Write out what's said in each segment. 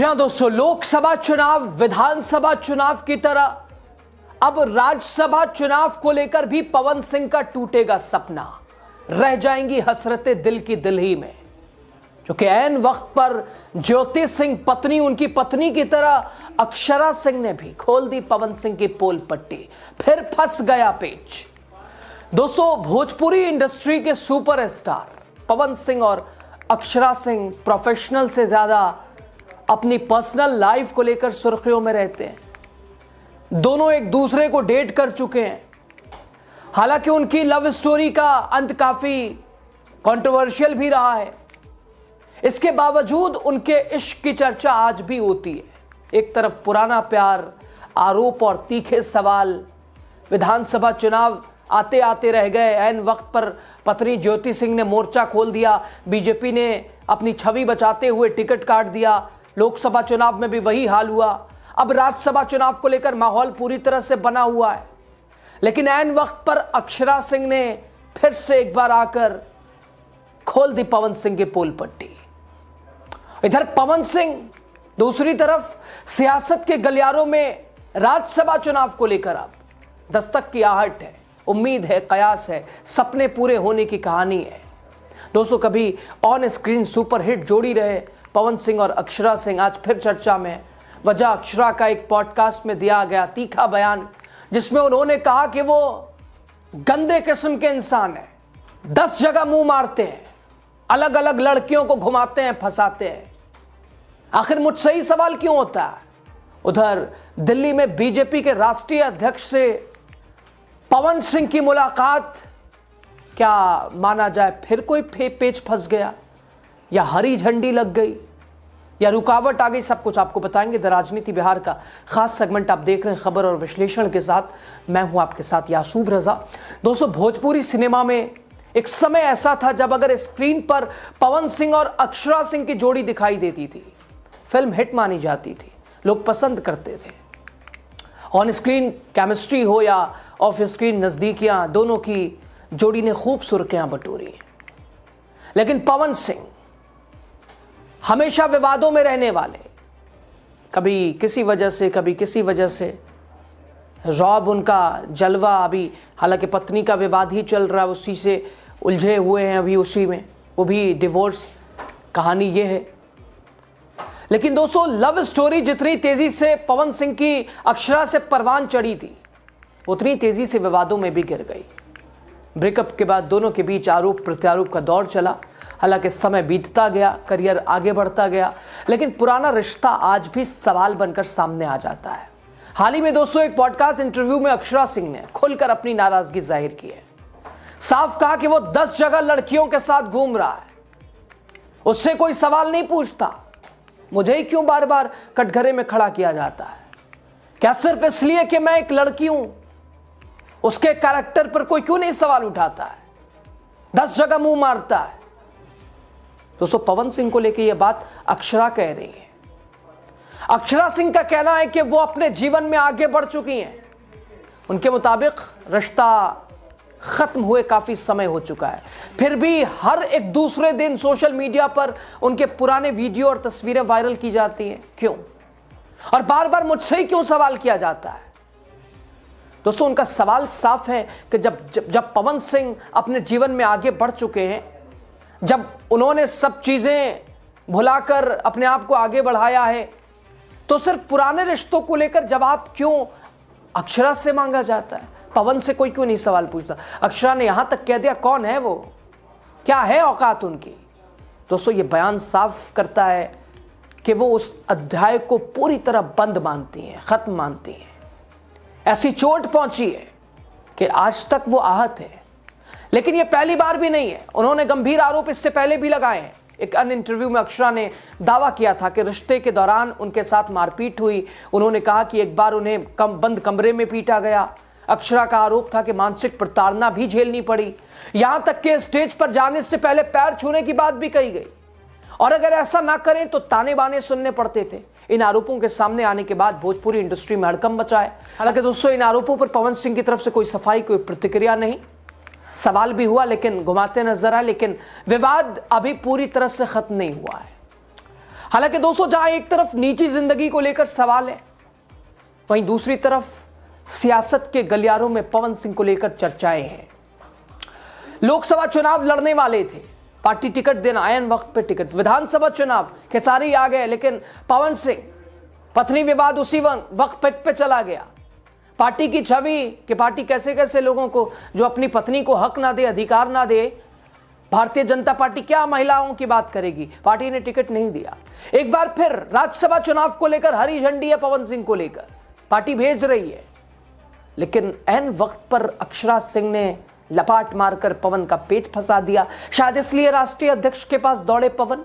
जी हाँ दोस्तों, लोकसभा चुनाव विधानसभा चुनाव की तरह अब राज्यसभा चुनाव को लेकर भी पवन सिंह का टूटेगा सपना। रह जाएंगी हसरतें दिल की दिल ही में, क्योंकि ऐन वक्त पर ज्योति सिंह पत्नी, उनकी पत्नी की तरह अक्षरा सिंह ने भी खोल दी पवन सिंह की पोल पट्टी। फिर फंस गया पेच। दोस्तों, भोजपुरी इंडस्ट्री के सुपरस्टार पवन सिंह और अक्षरा सिंह प्रोफेशनल से ज्यादा अपनी पर्सनल लाइफ को लेकर सुर्खियों में रहते हैं। दोनों एक दूसरे को डेट कर चुके हैं। हालांकि उनकी लव स्टोरी का अंत काफी कंट्रोवर्शियल भी रहा है, इसके बावजूद उनके इश्क की चर्चा आज भी होती है। एक तरफ पुराना प्यार, आरोप और तीखे सवाल। विधानसभा चुनाव आते आते रह गए। ऐन वक्त पर पत्नी ज्योति सिंह ने मोर्चा खोल दिया। बीजेपी ने अपनी छवि बचाते हुए टिकट काट दिया। लोकसभा चुनाव में भी वही हाल हुआ। अब राज्यसभा चुनाव को लेकर माहौल पूरी तरह से बना हुआ है, लेकिन ऐन वक्त पर अक्षरा सिंह ने फिर से एक बार आकर खोल दी पवन सिंह की पोल पट्टी। इधर पवन सिंह दूसरी तरफ सियासत के गलियारों में राज्यसभा चुनाव को लेकर अब दस्तक की आहट है, उम्मीद है, कयास है, सपने पूरे होने की कहानी है। दोस्तों, कभी ऑन स्क्रीन सुपरहिट जोड़ी रहे पवन सिंह और अक्षरा सिंह आज फिर चर्चा में। वजह अक्षरा का एक पॉडकास्ट में दिया गया तीखा बयान, जिसमें उन्होंने कहा कि वो गंदे किस्म के इंसान हैं, 10 जगह मुंह मारते हैं, अलग अलग लड़कियों को घुमाते हैं, फंसाते हैं। आखिर मुझसे ही सवाल क्यों होता है? उधर दिल्ली में बीजेपी के राष्ट्रीय अध्यक्ष से पवन सिंह की मुलाकात, क्या माना जाए फिर कोई पेच फंस गया, या हरी झंडी लग गई, या रुकावट आ गई? सब कुछ आपको बताएंगे। द राजनीति बिहार का खास सेगमेंट आप देख रहे हैं खबर और विश्लेषण के साथ। मैं हूं आपके साथ यासूब रजा। दोस्तों, भोजपुरी सिनेमा में एक समय ऐसा था जब अगर स्क्रीन पर पवन सिंह और अक्षरा सिंह की जोड़ी दिखाई देती थी, फिल्म हिट मानी जाती थी, लोग पसंद करते थे। ऑन स्क्रीन केमिस्ट्री हो या ऑफ स्क्रीन नजदीकियां, दोनों की जोड़ी ने खूब सुर्खियां बटोरी। लेकिन पवन सिंह हमेशा विवादों में रहने वाले, कभी किसी वजह से, कभी किसी वजह से। रौब उनका जलवा। अभी हालांकि पत्नी का विवाद ही चल रहा है, उसी से उलझे हुए हैं अभी, उसी में, वो भी डिवोर्स कहानी ये है। लेकिन दोस्तों, लव स्टोरी जितनी तेजी से पवन सिंह की अक्षरा से परवान चढ़ी थी, उतनी तेजी से विवादों में भी गिर गई। ब्रेकअप के बाद दोनों के बीच आरोप प्रत्यारोप का दौर चला। हालांकि समय बीतता गया, करियर आगे बढ़ता गया, लेकिन पुराना रिश्ता आज भी सवाल बनकर सामने आ जाता है। हाल ही में दोस्तों एक पॉडकास्ट इंटरव्यू में अक्षरा सिंह ने खुलकर अपनी नाराजगी जाहिर की है। साफ कहा कि वो 10 जगह लड़कियों के साथ घूम रहा है, उससे कोई सवाल नहीं पूछता। मुझे ही क्यों बार बार कटघरे में खड़ा किया जाता है? क्या सिर्फ इसलिए कि मैं एक लड़की हूं, उसके कैरेक्टर पर कोई क्यों नहीं सवाल उठाता है? 10 जगह मुंह मारता है। दोस्तों, पवन सिंह को लेकर यह बात अक्षरा कह रही है। अक्षरा सिंह का कहना है कि वो अपने जीवन में आगे बढ़ चुकी हैं। उनके मुताबिक रिश्ता खत्म हुए काफी समय हो चुका है, फिर भी हर एक दूसरे दिन सोशल मीडिया पर उनके पुराने वीडियो और तस्वीरें वायरल की जाती हैं। क्यों? और बार बार मुझसे ही क्यों सवाल किया जाता है? दोस्तों, उनका सवाल साफ है कि जब पवन सिंह अपने जीवन में आगे बढ़ चुके हैं, जब उन्होंने सब चीजें भुलाकर अपने आप को आगे बढ़ाया है, तो सिर्फ पुराने रिश्तों को लेकर जवाब क्यों अक्षरा से मांगा जाता है? पवन से कोई क्यों नहीं सवाल पूछता? अक्षरा ने यहां तक कह दिया, कौन है वो, क्या है औकात उनकी? दोस्तों, ये बयान साफ करता है कि वो उस अध्याय को पूरी तरह बंद मानती हैं, खत्म मानती हैं। ऐसी चोट पहुंची है कि आज तक वो आहत है। लेकिन ये पहली बार भी नहीं है, उन्होंने गंभीर आरोप इससे पहले भी लगाए हैं। एक अन्य इंटरव्यू में अक्षरा ने दावा किया था कि रिश्ते के दौरान उनके साथ मारपीट हुई। उन्होंने कहा कि एक बार उन्हें बंद कमरे में पीटा गया। अक्षरा का आरोप था कि मानसिक प्रताड़ना भी झेलनी पड़ी, यहां तक कि स्टेज पर जाने से पहले पैर छूने की बात भी कही गई, और अगर ऐसा ना करें तो ताने बाने सुनने पड़ते थे। इन आरोपों के सामने आने के बाद भोजपुरी इंडस्ट्री में हड़कंप मचा है। हालांकि दोस्तों, इन आरोपों पर पवन सिंह की तरफ से कोई सफाई, कोई प्रतिक्रिया नहीं। सवाल भी हुआ लेकिन घुमाते नजर आए, लेकिन विवाद अभी पूरी तरह से खत्म नहीं हुआ है। हालांकि दोस्तों, जहां एक तरफ निजी जिंदगी को लेकर सवाल है, वहीं दूसरी तरफ सियासत के गलियारों में पवन सिंह को लेकर चर्चाएं हैं। लोकसभा चुनाव लड़ने वाले थे, पार्टी टिकट देना, ऐन वक्त पे टिकट। विधानसभा चुनाव खेसारी आ गए, लेकिन पवन सिंह, पत्नी विवाद उसी वक्त पे चला गया। पार्टी की छवि कि पार्टी कैसे कैसे लोगों को, जो अपनी पत्नी को हक ना दे, अधिकार ना दे, भारतीय जनता पार्टी क्या महिलाओं की बात करेगी। पार्टी ने टिकट नहीं दिया। एक बार फिर राज्यसभा चुनाव को लेकर हरी झंडी है पवन सिंह को लेकर, पार्टी भेज रही है, लेकिन ऐन वक्त पर अक्षरा सिंह ने लपाट मारकर पवन का पेच फंसा दिया। शायद इसलिए राष्ट्रीय अध्यक्ष के पास दौड़े पवन।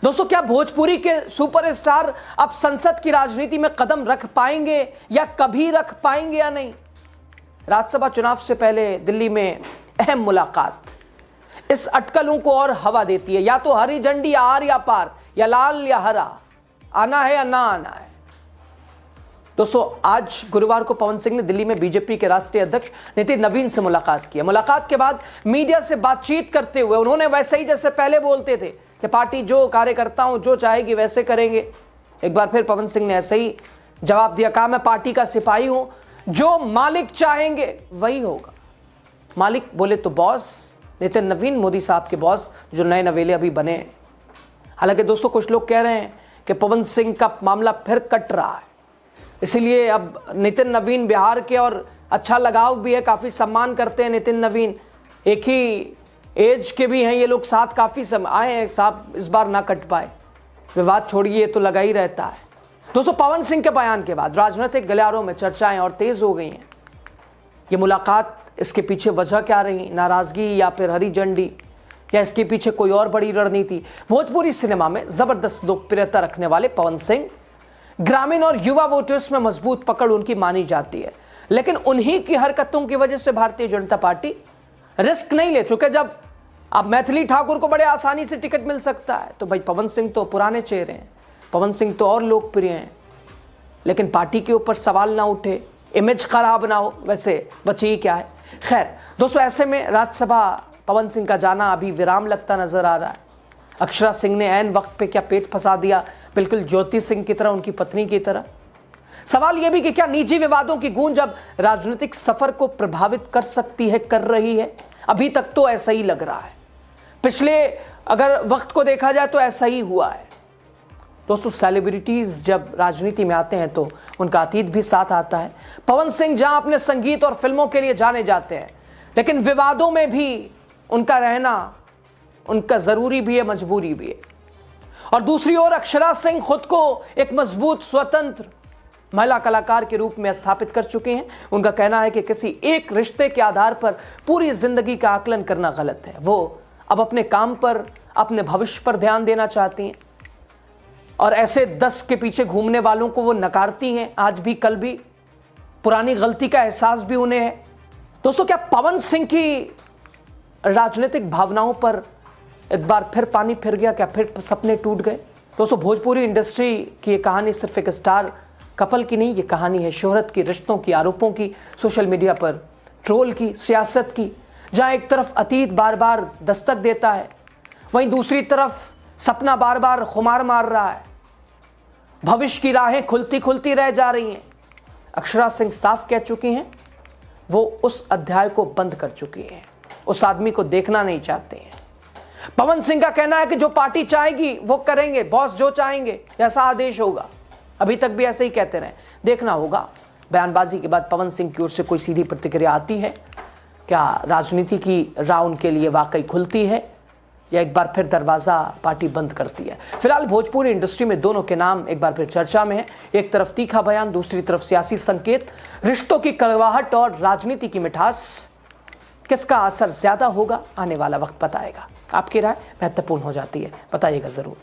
दोस्तों, क्या भोजपुरी के सुपरस्टार अब संसद की राजनीति में कदम रख पाएंगे या कभी रख पाएंगे या नहीं? राज्यसभा चुनाव से पहले दिल्ली में अहम मुलाकात इस अटकलों को और हवा देती है। या तो हरी झंडी आर या पार, या लाल या हरा, आना है या ना आना है। दोस्तों, आज गुरुवार को पवन सिंह ने दिल्ली में बीजेपी के राष्ट्रीय अध्यक्ष नितिन नवीन से मुलाकात की। मुलाकात के बाद मीडिया से बातचीत करते हुए उन्होंने वैसे ही जैसे पहले बोलते थे कि पार्टी जो कार्यकर्ताओं जो चाहेगी वैसे करेंगे, एक बार फिर पवन सिंह ने ऐसे ही जवाब दिया। कहा, मैं पार्टी का सिपाही हूं, जो मालिक चाहेंगे वही होगा। मालिक बोले तो बॉस, नितिन नवीन मोदी साहब के बॉस, जो नए नवेले अभी बने हैं। हालांकि दोस्तों, कुछ लोग कह रहे हैं कि पवन सिंह का मामला फिर कट रहा है, इसीलिए अब नितिन नवीन बिहार के, और अच्छा लगाव भी है, काफ़ी सम्मान करते हैं नितिन नवीन, एक ही एज के भी हैं ये लोग, साथ काफ़ी आए हैं साहब, इस बार ना कट पाए। विवाद छोड़िए तो लगा ही रहता है। दोस्तों, पवन सिंह के बयान के बाद राजनीतिक गलियारों में चर्चाएं और तेज हो गई हैं। ये मुलाकात, इसके पीछे वजह क्या रही, नाराजगी या फिर हरी झंडी, या इसके पीछे कोई और बड़ी रणनीति? भोजपुरी सिनेमा में जबरदस्त लोकप्रियता रखने वाले पवन सिंह ग्रामीण और युवा वोटर्स में मजबूत पकड़ उनकी मानी जाती है, लेकिन उन्हीं की हरकतों की वजह से भारतीय जनता पार्टी रिस्क नहीं ले चुके। जब अब मैथिली ठाकुर को बड़े आसानी से टिकट मिल सकता है, तो भाई पवन सिंह तो पुराने चेहरे हैं, पवन सिंह तो और लोकप्रिय हैं, लेकिन पार्टी के ऊपर सवाल ना उठे, इमेज खराब ना हो, वैसे बचे ही क्या है। खैर दोस्तों, ऐसे में राज्यसभा पवन सिंह का जाना अभी विराम लगता नजर आ रहा है। अक्षरा सिंह ने ऐन वक्त पे क्या पेच फंसा दिया, बिल्कुल ज्योति सिंह की तरह, उनकी पत्नी की तरह। सवाल यह भी कि क्या निजी विवादों की गूंज अब राजनीतिक सफर को प्रभावित कर सकती है, कर रही है? अभी तक तो ऐसा ही लग रहा है। पिछले अगर वक्त को देखा जाए तो ऐसा ही हुआ है। दोस्तों, सेलिब्रिटीज जब राजनीति में आते हैं तो उनका अतीत भी साथ आता है। पवन सिंह जहां अपने संगीत और फिल्मों के लिए जाने जाते हैं, लेकिन विवादों में भी उनका रहना उनका जरूरी भी है, मजबूरी भी है। और दूसरी ओर अक्षरा सिंह खुद को एक मजबूत स्वतंत्र महिला कलाकार के रूप में स्थापित कर चुके हैं। उनका कहना है कि किसी एक रिश्ते के आधार पर पूरी जिंदगी का आकलन करना गलत है। वो अब अपने काम पर, अपने भविष्य पर ध्यान देना चाहती हैं, और ऐसे 10 के पीछे घूमने वालों को वो नकारती हैं, आज भी कल भी। पुरानी गलती का एहसास भी उन्हें है। दोस्तों, क्या पवन सिंह की राजनीतिक भावनाओं पर एक बार फिर पानी फिर गया? क्या फिर सपने टूट गए? दोस्तों, भोजपुरी इंडस्ट्री की ये कहानी सिर्फ एक स्टार कपल की नहीं, ये कहानी है शोहरत की, रिश्तों की, आरोपों की, सोशल मीडिया पर ट्रोल की, सियासत की। जहां एक तरफ अतीत बार बार दस्तक देता है, वहीं दूसरी तरफ सपना बार बार खुमार मार रहा है। भविष्य की राहें खुलती खुलती रह जा रही हैं। अक्षरा सिंह साफ कह चुकी हैं, वो उस अध्याय को बंद कर चुकी हैं, उस आदमी को देखना नहीं चाहते हैं। पवन सिंह का कहना है कि जो पार्टी चाहेगी वो करेंगे, बॉस जो चाहेंगे ऐसा आदेश होगा। अभी तक भी ऐसे ही कहते रहे, देखना होगा बयानबाजी के बाद पवन सिंह की ओर से कोई सीधी प्रतिक्रिया आती है। क्या राजनीति की राह उनके लिए वाकई खुलती है, या एक बार फिर दरवाज़ा पार्टी बंद करती है? फिलहाल भोजपुरी इंडस्ट्री में दोनों के नाम एक बार फिर चर्चा में है। एक तरफ तीखा बयान, दूसरी तरफ सियासी संकेत, रिश्तों की कड़वाहट और राजनीति की मिठास। किसका असर ज्यादा होगा, आने वाला वक्त बताएगा। आपकी राय महत्वपूर्ण हो जाती है, बताइएगा जरूर।